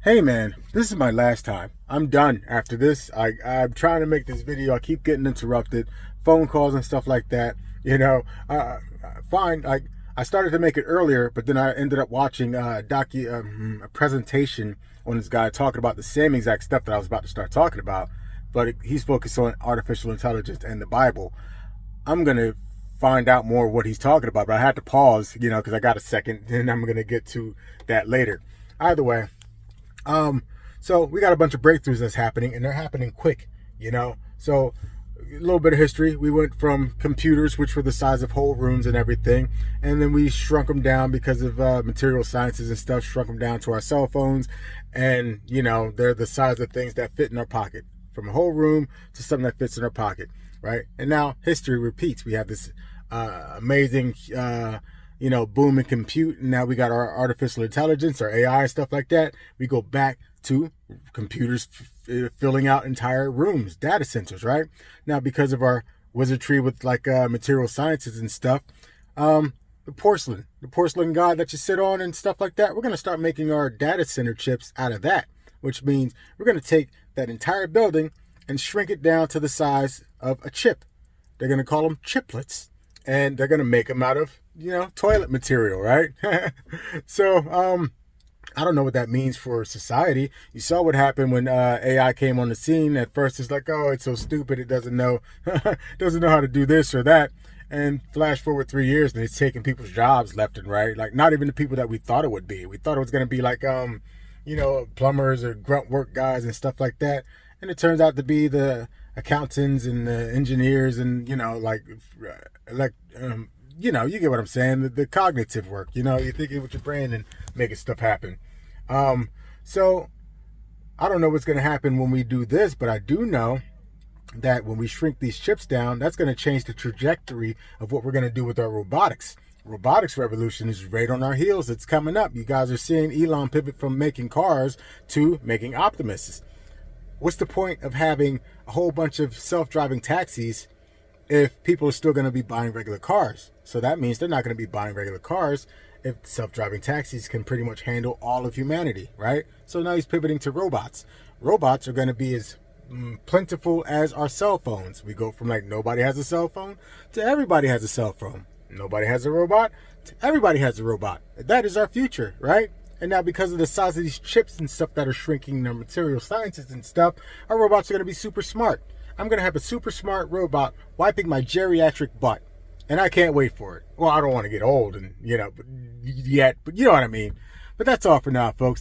Hey man, this is my last time. I'm done after this. I'm trying to make this video. I keep getting interrupted, phone calls and stuff like that. Fine. I started to make it earlier, but then I ended up watching a presentation on this guy talking about the same exact stuff that I was about to start talking about, but he's focused on artificial intelligence and the Bible. I'm gonna find out more what he's talking about, but I had to pause, because I got a second, and I'm gonna get to that later. Either way. So we got a bunch of breakthroughs that's happening, and they're happening quick. So a little bit of history. We went from computers, which were the size of whole rooms and everything, and then we shrunk them down because of material sciences and stuff, shrunk them down to our cell phones, and they're the size of things that fit in our pocket, from a whole room to something that fits in our pocket, right? And now history repeats. We have this amazing boom in compute, and now we got our artificial intelligence, our AI and stuff like that. We go back to computers filling out entire rooms, data centers, right? Now, because of our wizardry with material sciences and stuff, the porcelain god that you sit on and stuff like that, we're going to start making our data center chips out of that, which means we're going to take that entire building and shrink it down to the size of a chip. They're going to call them chiplets, and they're going to make them out of toilet material, right? So I don't know what that means for society. You saw what happened when AI came on the scene. At first it's like, oh, it's so stupid, it doesn't know doesn't know how to do this or that. And flash forward 3 years and it's taking people's jobs left and right. Like, not even the people that we thought it would be. We thought it was going to be like plumbers or grunt work guys and stuff like that, and it turns out to be the accountants and the engineers and you get what I'm saying, the cognitive work. You're thinking with your brain and making stuff happen. So I don't know what's going to happen when we do this, but I do know that when we shrink these chips down, that's going to change the trajectory of what we're going to do with our robotics. Robotics revolution is right on our heels. It's coming up. You guys are seeing Elon pivot from making cars to making Optimuses. What's the point of having a whole bunch of self-driving taxis if people are still going to be buying regular cars? So that means they're not going to be buying regular cars if self-driving taxis can pretty much handle all of humanity, right? So now he's pivoting to robots. Robots are going to be as plentiful as our cell phones. We go from nobody has a cell phone to everybody has a cell phone. Nobody has a robot to everybody has a robot. That is our future, right? And now, because of the size of these chips and stuff that are shrinking their material sciences and stuff, our robots are going to be super smart. I'm going to have a super smart robot wiping my geriatric butt. And I can't wait for it. Well, I don't want to get old and, but you know what I mean. But that's all for now, folks.